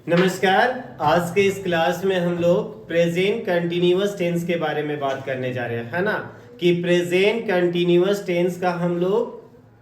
नमस्कार। आज के इस क्लास में हम लोग प्रेजेंट कंटिन्यूअस टेंस के बारे में बात करने जा रहे हैं, है ना। कि प्रेजेंट कंटिन्यूअस टेंस का हम लोग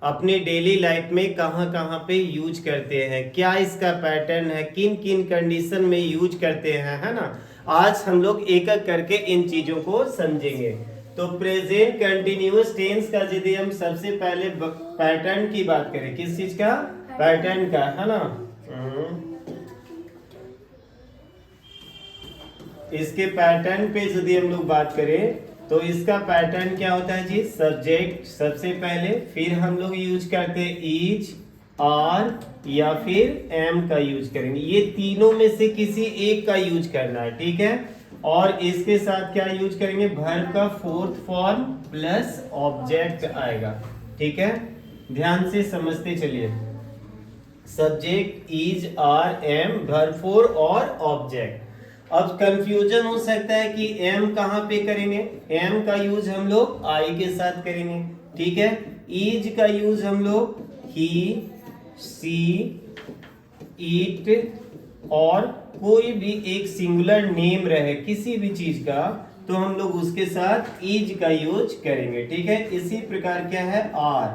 अपने डेली लाइफ में कहाँ कहाँ पे यूज करते हैं, क्या इसका पैटर्न है, किन किन कंडीशन में यूज करते हैं, है ना। आज हम लोग एक एक करके इन चीजों को समझेंगे। तो प्रेजेंट कंटिन्यूअस टेंस का यदि हम सबसे पहले पैटर्न की बात करें, किस चीज का पैटर्न का, है ना। इसके पैटर्न पे यदि हम लोग बात करें तो इसका पैटर्न क्या होता है जी। सब्जेक्ट सबसे पहले, फिर हम लोग यूज करते हैं इज, आर या फिर एम का यूज करेंगे। ये तीनों में से किसी एक का यूज करना है, ठीक है। और इसके साथ क्या यूज करेंगे, वर्ब का फोर्थ फॉर्म प्लस ऑब्जेक्ट आएगा, ठीक है। ध्यान से समझते चलिए। Subject is, are, am, verb four और ऑब्जेक्ट। अब कंफ्यूजन हो सकता है कि एम कहां पे करेंगे। एम का यूज हम लोग आई के साथ करेंगे, ठीक है। इज का यूज हम लोग ही, सी, इट और कोई भी एक सिंगुलर नेम रहे किसी भी चीज का तो हम लोग उसके साथ इज का यूज करेंगे, ठीक है। इसी प्रकार क्या है आर।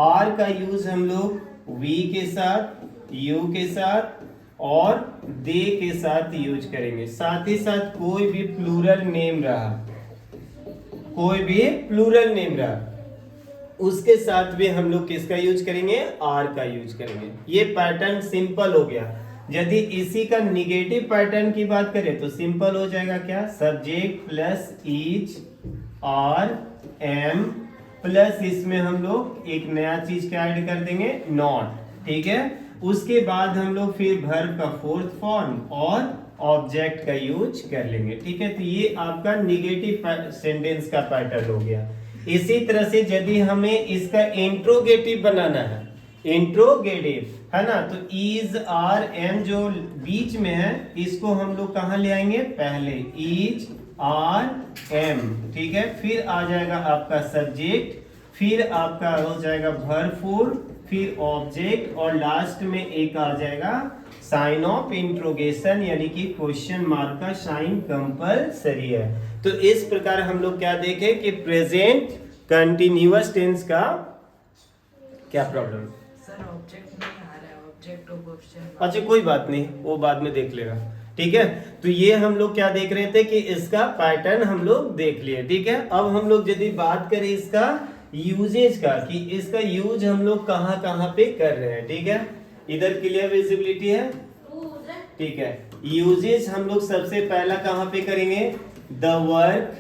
आर का यूज हम लोग वी के साथ, यू के साथ और दे के साथ यूज करेंगे। साथ ही साथ कोई भी प्लूरल नेम रहा, कोई भी प्लूरल नेम रहा उसके साथ भी हम लोग किसका यूज करेंगे, आर का यूज करेंगे। ये पैटर्न सिंपल हो गया। यदि इसी का निगेटिव पैटर्न की बात करें तो सिंपल हो जाएगा क्या, subject plus is, are, am plus इसमें हम लोग एक नया चीज क्या ऐड कर देंगे, नॉट, ठीक है। उसके बाद हम लोग फिर वर्ब का फोर्थ फॉर्म और ऑब्जेक्ट का यूज कर लेंगे, ठीक है। तो ये आपका निगेटिव सेंटेंस का पैटर्न हो गया। इसी तरह से यदि हमें इसका इंट्रोगेटिव बनाना है, इंट्रोगेटिव, है ना, तो इज, आर, एम जो बीच में है इसको हम लोग कहां ले आएंगे, पहले इज, आर, एम, ठीक है। फिर आ जाएगा आपका सब्जेक्ट, फिर आपका हो जाएगा वर्ब फोर, फिर ऑब्जेक्ट और लास्ट में एक आ जाएगा साइन ऑफ इंट्रोगेशन यानी कि क्वेश्चन मार्क का साइन कंपलसरी है। तो इस प्रकार हम लोग क्या देखें कि प्रेजेंट कंटिन्यूअस टेंस का क्या प्रॉब्लम सर, ऑब्जेक्ट नहीं आ रहा है, ऑब्जेक्ट ऑफ क्वेश्चन। अच्छा कोई बात नहीं, वो बाद में देख लेगा, ठीक है। तो ये हम लोग क्या देख रहे थे कि इसका पैटर्न हम लोग देख लिए, ठीक है। अब हम लोग यदि बात करें इसका यूजेज का, कि इसका यूज हम लोग कहां कहां पे कर रहे हैं, ठीक है। इधर क्लियर विजिबिलिटी है, ठीक है। यूजेज हम लोग सबसे पहला कहां पे करेंगे, the work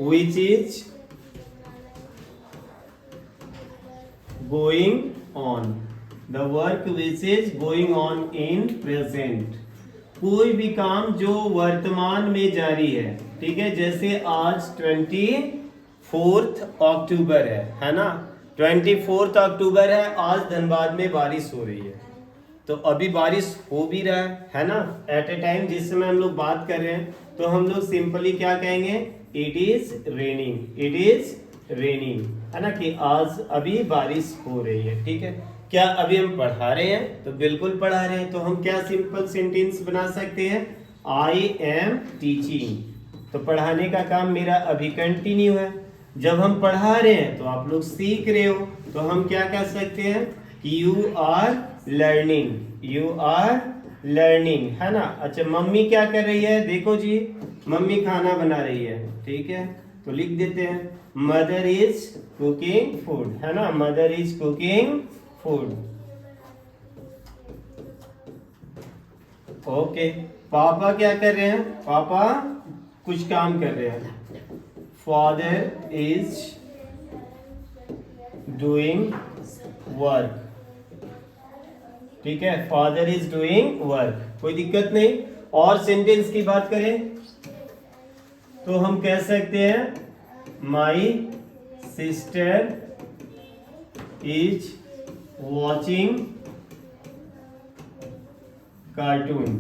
which is going on, the work which is going on in present. कोई भी काम जो वर्तमान में जारी है, ठीक है। जैसे आज 24 अक्टूबर है ना। 24 अक्टूबर है, आज धनबाद में बारिश हो रही है, तो अभी बारिश हो भी रहा है ना। एट ए टाइम जिस समय हम लोग बात कर रहे हैं तो हम लोग सिंपली क्या कहेंगे, it is raining, it is raining, है ना, कि आज अभी बारिश हो रही है, ठीक है। क्या अभी हम पढ़ा रहे हैं, तो बिल्कुल पढ़ा रहे हैं। तो हम क्या सिंपल सेंटेंस बना सकते हैं, आई एम टीचिंग, तो पढ़ाने का काम मेरा अभी कंटिन्यू है। जब हम पढ़ा रहे हैं तो आप लोग सीख रहे हो, तो हम क्या कह सकते हैं कि you are learning, you are learning, है ना। अच्छा मम्मी क्या कर रही है, देखो जी मम्मी खाना बना रही है, ठीक है। तो लिख देते हैं मदर इज कुकिंग फूड, है ना, mother is cooking food, okay. पापा क्या कर रहे हैं, पापा कुछ काम कर रहे हैं, फादर इज डूइंग वर्क, ठीक है, फादर इज डूइंग वर्क, कोई दिक्कत नहीं। और सेंटेंस की बात करें तो हम कह सकते हैं my sister is watching cartoon,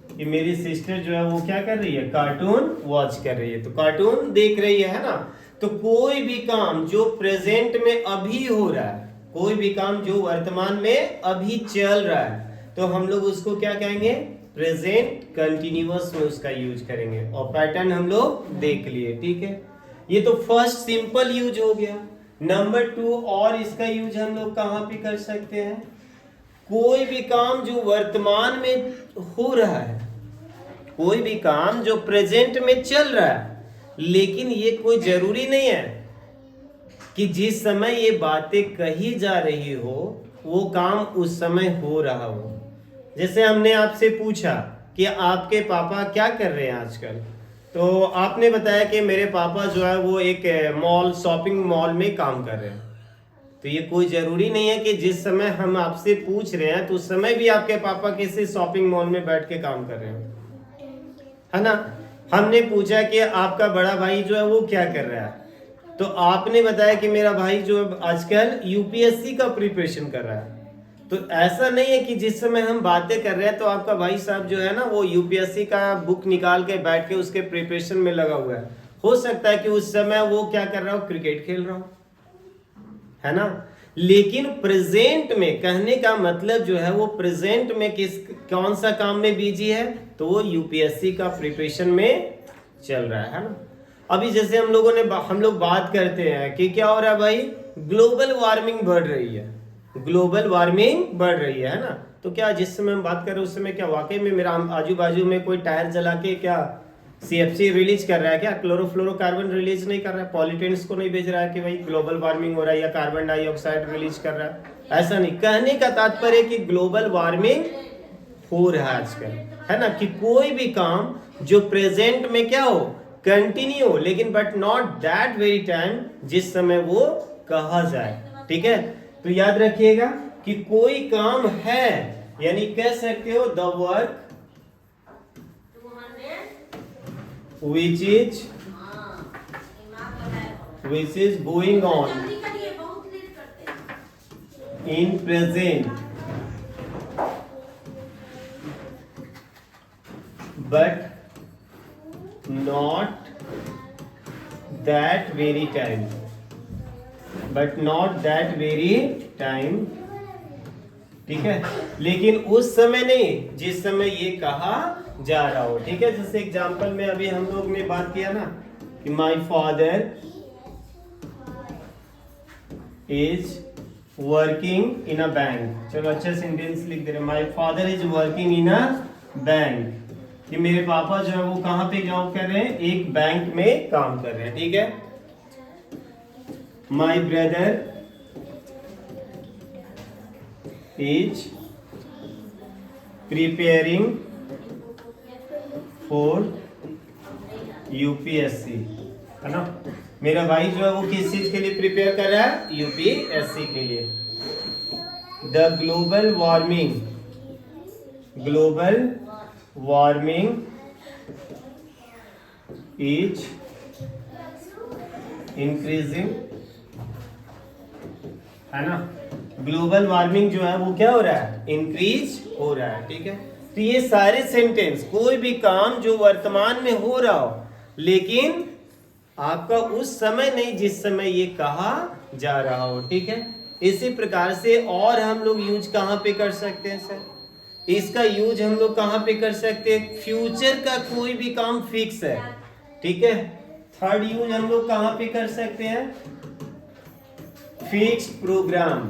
कि मेरी सिस्टर जो है वो क्या कर रही है, कार्टून वॉच कर रही है, तो कार्टून देख रही है ना। तो कोई भी काम जो प्रेजेंट में अभी हो रहा है, कोई भी काम जो वर्तमान में अभी चल रहा है तो हम लोग उसको क्या कहेंगे, प्रेजेंट कंटिन्यूअस में उसका यूज करेंगे। और पैटर्न हम लोग देख लिए, ठीक है। ये तो फर्स्ट सिंपल यूज हो गया। नंबर 2, और इसका यूज हम लोग कहां पे कर सकते हैं, कोई भी काम जो वर्तमान में हो रहा है, कोई भी काम जो प्रेजेंट में चल रहा है, लेकिन ये कोई जरूरी नहीं है कि जिस समय ये बातें कही जा रही हो वो काम उस समय हो रहा हो। जैसे हमने आपसे पूछा कि आपके पापा क्या कर रहे हैं आजकल, तो आपने बताया कि मेरे पापा जो है वो एक मॉल, शॉपिंग मॉल में काम कर रहे हैं। तो ये कोई जरूरी नहीं है कि जिस समय हम आपसे पूछ रहे हैं तो उस समय भी आपके पापा किसी शॉपिंग मॉल में बैठ के काम कर रहे हो, है ना। हमने पूछा कि आपका बड़ा भाई जो है वो क्या कर रहा है, तो आपने बताया कि मेरा भाई जो आजकल यूपीएससी का प्रिपरेशन कर रहा है। तो ऐसा नहीं है कि जिस समय हम बातें कर रहे हैं तो आपका भाई साहब जो है ना वो यूपीएससी का बुक निकाल के बैठ के उसके प्रिपरेशन में लगा हुआ है। हो सकता है कि उस समय वो क्या कर रहा हो, क्रिकेट खेल रहा हो, है ना। लेकिन प्रेजेंट में कहने का मतलब जो है वो प्रेजेंट में कौन सा काम में बिजी है, तो वो यूपीएससी का प्रिपरेशन में चल रहा है ना। अभी जैसे हम लोग बात करते हैं कि क्या हो रहा है भाई, ग्लोबल वार्मिंग बढ़ रही है, ग्लोबल वार्मिंग बढ़ रही है ना। तो क्या जिस समय हम बात कर रहे हैं उस समय क्या वाकई में मेरा आजू बाजू में कोई टायर जला के क्या सीएफसी रिलीज कर रहा है, क्या क्लोरोफ्लोरोकार्बन रिलीज नहीं कर रहा है, पॉल्यूटेंट्स को नहीं भेज रहा है कि भाई ग्लोबल वार्मिंग हो रहा है या कार्बन डाइऑक्साइड रिलीज कर रहा है, ऐसा नहीं। कहने का तात्पर्य कि ग्लोबल वार्मिंग हो रहा है आजकल, है ना। कि कोई भी काम जो प्रेजेंट में क्या हो, कंटिन्यू हो, लेकिन but not that very time जिस समय वो कहा जाए, ठीक है। तो याद रखिएगा कि कोई काम है, यानी कह सकते हो the work which is going on in present but not that very time, ठीक है। लेकिन उस समय नहीं जिस समय ये कहा जा रहा हो, ठीक है। जैसे एग्जांपल में अभी हम लोग ने बात किया ना कि my father is working in a bank. चलो अच्छे सेंटेंस लिख दे रहे, my father is working in a bank, कि मेरे पापा जो है वो कहां पे जॉब कर रहे हैं, एक बैंक में काम कर रहे हैं, ठीक है। My brother is preparing for UPSC, है ना। मेरा भाई जो है वो किस चीज के लिए प्रिपेयर कर रहा है, यूपीएससी के लिए। The global warming is increasing, है ना। ग्लोबल वार्मिंग जो है वो क्या हो रहा है, इंक्रीज हो रहा है, ठीक है। तो ये सारे सेंटेंस, कोई भी काम जो वर्तमान में हो रहा हो लेकिन आपका उस समय नहीं जिस समय ये कहा जा रहा हो, ठीक है। इसी प्रकार से और हम लोग यूज कहां पे कर सकते हैं सर, इसका यूज हम लोग कहां पे कर सकते हैं, फ्यूचर का कोई भी काम फिक्स है, ठीक है। थर्ड यूज हम लोग कहां पे कर सकते हैं, fixed program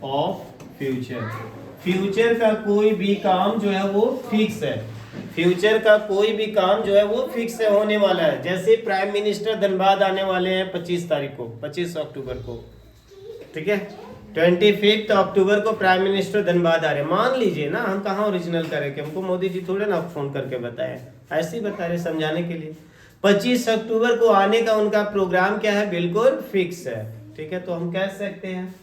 of future. Future का कोई भी काम जो है वो फिक्स है, फ्यूचर का कोई भी काम जो है वो फिक्स है, होने वाला है। जैसे प्राइम मिनिस्टर धनबाद आने वाले हैं 25 तारीख को, 25 अक्टूबर को, ठीक है। 25 अक्टूबर को प्राइम मिनिस्टर धनबाद आ रहे हैं, मान लीजिए ना। हम कहाँ ओरिजिनल करें कि हमको मोदी जी थोड़े ना फोन करके बताए, ऐसे ही बता रहे समझाने के लिए। 25 अक्टूबर को आने का उनका प्रोग्राम क्या है, बिल्कुल फिक्स है, ठीक है। तो हम कह सकते हैं,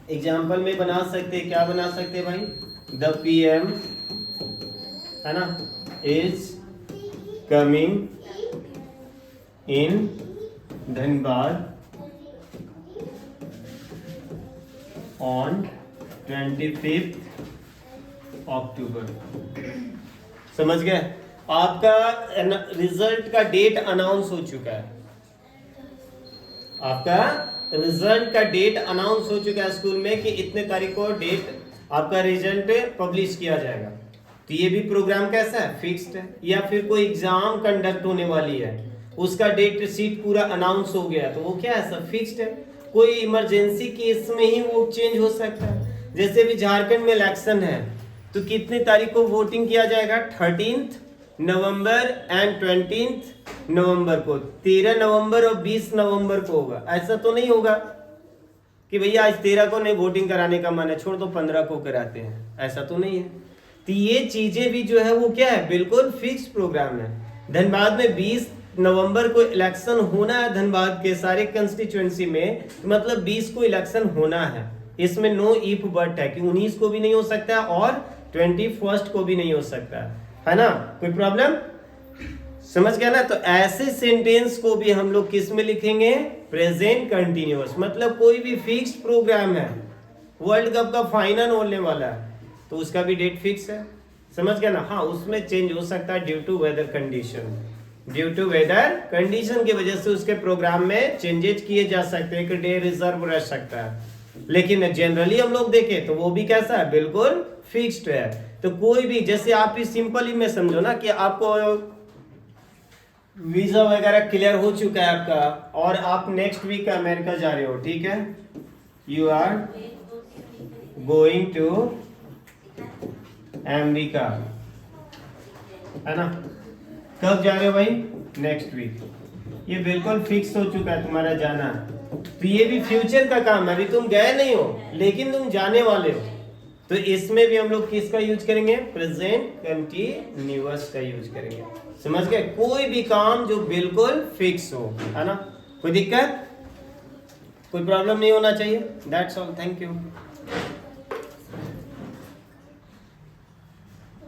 एग्जाम्पल में बना सकते हैं, क्या बना सकते हैं भाई, द पीएम, है ना, is coming in Dhanbad on 25 अक्टूबर। समझ गए। आपका रिजल्ट का डेट अनाउंस हो चुका है, आपका रिजल्ट का डेट अनाउंस हो चुका है स्कूल में कि इतने तारीख को डेट आपका रिजल्ट पब्लिश किया जाएगा। तो ये भी प्रोग्राम कैसा है, फिक्स्ड है। या फिर कोई एग्जाम कंडक्ट होने वाली है, उसका डेट शीट पूरा अनाउंस हो गया, तो वो क्या है, सब फिक्स्ड है। कोई इमरजेंसी केस में ही वो चेंज हो सकता है। जैसे भी झारखंड में इलेक्शन है, तो कितने तारीख को वोटिंग किया जाएगा, 13 नवंबर एंड 20 नवंबर को। 13 नवंबर और 20 नवंबर को होगा। ऐसा तो नहीं होगा कि भैया आज 13 को नहीं वोटिंग कराने का मन है, छोड़ दो 15 को कराते हैं, ऐसा तो नहीं है। तो ये चीजें भी जो है वो क्या है, बिल्कुल फिक्स प्रोग्राम है। धनबाद में 20 नवंबर को इलेक्शन होना है, धनबाद के सारे कंस्टिट्यूएंसी में, मतलब 20 को इलेक्शन होना है। इसमें नो इफ बट है कि 19 को भी नहीं हो सकता और 21 को भी नहीं हो सकता है ना। कोई प्रॉब्लम, समझ गया ना। तो ऐसे सेंटेंस को भी हम लोग किस में लिखेंगे, प्रेजेंट कंटिन्यूअस। मतलब कोई भी फिक्स प्रोग्राम है, वर्ल्ड कप का फाइनल होने वाला है, तो उसका भी डेट फिक्स है, समझ गया ना। हाँ, उसमें चेंज हो सकता है due to weather condition, due to weather condition की वजह से उसके प्रोग्राम में चेंजेस किए जा सकते हैं, एक डे रिजर्व रह सकता है। लेकिन जनरली हम लोग देखें तो वो भी कैसा है, बिल्कुल फिक्स्ड है। तो कोई भी, जैसे आप ही सिंपली में समझो ना कि आपको वीजा वगैरह क्लियर हो चुका है आपका, और आप नेक्स्ट वीक अमेरिका जा रहे हो, ठीक है, you are going to America, है ना। कब जा रहे हो भाई, नेक्स्ट वीक। ये बिल्कुल फिक्स हो चुका है तुम्हारा जाना। तो ये भी फ्यूचर का काम है, अभी तुम गए नहीं हो लेकिन तुम जाने वाले हो। तो इसमें भी हम लोग किसका यूज करेंगे, प्रेजेंट कंटिन्यूअस का यूज करेंगे, समझ गए। कोई भी काम जो बिल्कुल फिक्स हो, है ना। कोई दिक्कत, कोई प्रॉब्लम नहीं होना चाहिए। That's all, thank you.